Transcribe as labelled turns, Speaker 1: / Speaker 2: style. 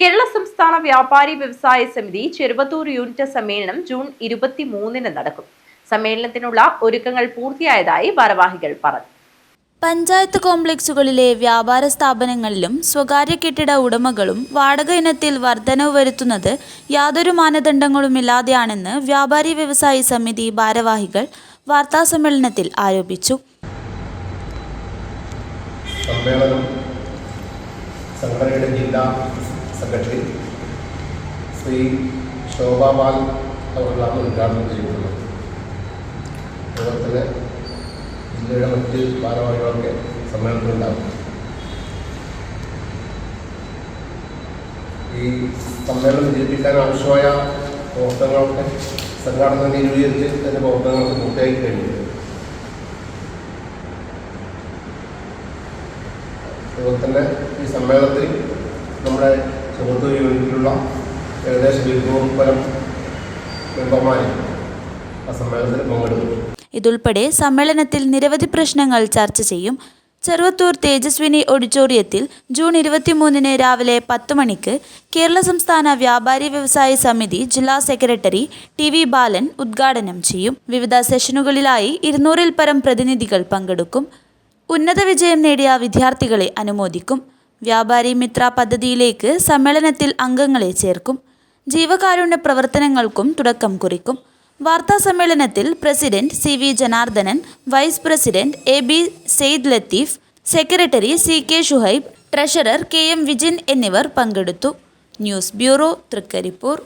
Speaker 1: കേരള സംസ്ഥാന വ്യാപാരി വ്യവസായ സമിതി ചെറുവത്തൂർ യൂണിറ്റ് സമ്മേളനം ജൂൺ 23-ന് നടക്കും. സമ്മേളനത്തിനുള്ള ഒരുക്കങ്ങൾ പൂർത്തിയായതായി ഭാരവാഹികൾ പറഞ്ഞു.
Speaker 2: പഞ്ചായത്ത് കോംപ്ലക്സുകളിലെ വ്യാപാര സ്ഥാപനങ്ങളിലും സ്വകാര്യ കെട്ടിട ഉടമകളും വാടക ഇനത്തിൽ വർധനവ് വരുത്തുന്നത് യാതൊരു മാനദണ്ഡങ്ങളുമില്ലാതെയാണെന്ന് വ്യാപാരി വ്യവസായി സമിതി ഭാരവാഹികൾ വാർത്താസമ്മേളനത്തിൽ ആരോപിച്ചു.
Speaker 3: സമ്മേളനം സംഘടനയുടെ ജില്ലാ സെക്രട്ടറി ശ്രീ ശോഭാപാൽ അവர்களാണ് ഉദ്ഘാടനം ചെയ്തിട്ടുള്ളത്. അതുപോലെ തന്നെ ജില്ലയുടെ മറ്റ് ഭാരവാഹികളൊക്കെ സമ്മേളനത്തിലുണ്ടാകും. ഈ സമ്മേളനം വിജയിപ്പിക്കാൻ ആവശ്യമായ പ്രവർത്തനങ്ങളൊക്കെ സംഘാടന രൂപീകരിച്ച് അതിൻ്റെ പ്രവർത്തനങ്ങൾക്ക് പൂർത്തിയായി കഴിഞ്ഞു. അതുപോലെ തന്നെ ഈ സമ്മേളനത്തിൽ നമ്മുടെ ചെറുവത്തൂർ യൂണിറ്റിലുള്ള ഏകദേശം 200 മെമ്പർമാർ ആ സമ്മേളനത്തിൽ പങ്കെടുക്കും.
Speaker 2: ഇതുൾപ്പെടെ സമ്മേളനത്തിൽ നിരവധി പ്രശ്നങ്ങൾ ചർച്ച ചെയ്യും. ചെറുവത്തൂർ തേജസ്വിനി ഓഡിറ്റോറിയത്തിൽ ജൂൺ 23-ന് രാവിലെ 10 മണിക്ക് കേരള സംസ്ഥാന വ്യാപാരി വ്യവസായ സമിതി ജില്ലാ സെക്രട്ടറി TV ബാലൻ ഉദ്ഘാടനം ചെയ്യും. വിവിധ സെഷനുകളിലായി 200-ൽ പരം പ്രതിനിധികൾ പങ്കെടുക്കും. ഉന്നത വിജയം നേടിയ വിദ്യാർത്ഥികളെ അനുമോദിക്കും. വ്യാപാരി മിത്ര പദ്ധതിയിലേക്ക് സമ്മേളനത്തിൽ അംഗങ്ങളെ ചേർക്കും. ജീവകാരുണ്യ പ്രവർത്തനങ്ങൾക്കും തുടക്കം കുറിക്കും. വാർത്താ സമ്മേളനത്തിൽ president CV Janardhanan, vice president AB Sayed Latheef, secretary CK Shuhaib, treasurer KM Vijin എന്നിവർ പങ്കെടുത്തു. News bureau, Trikaripur.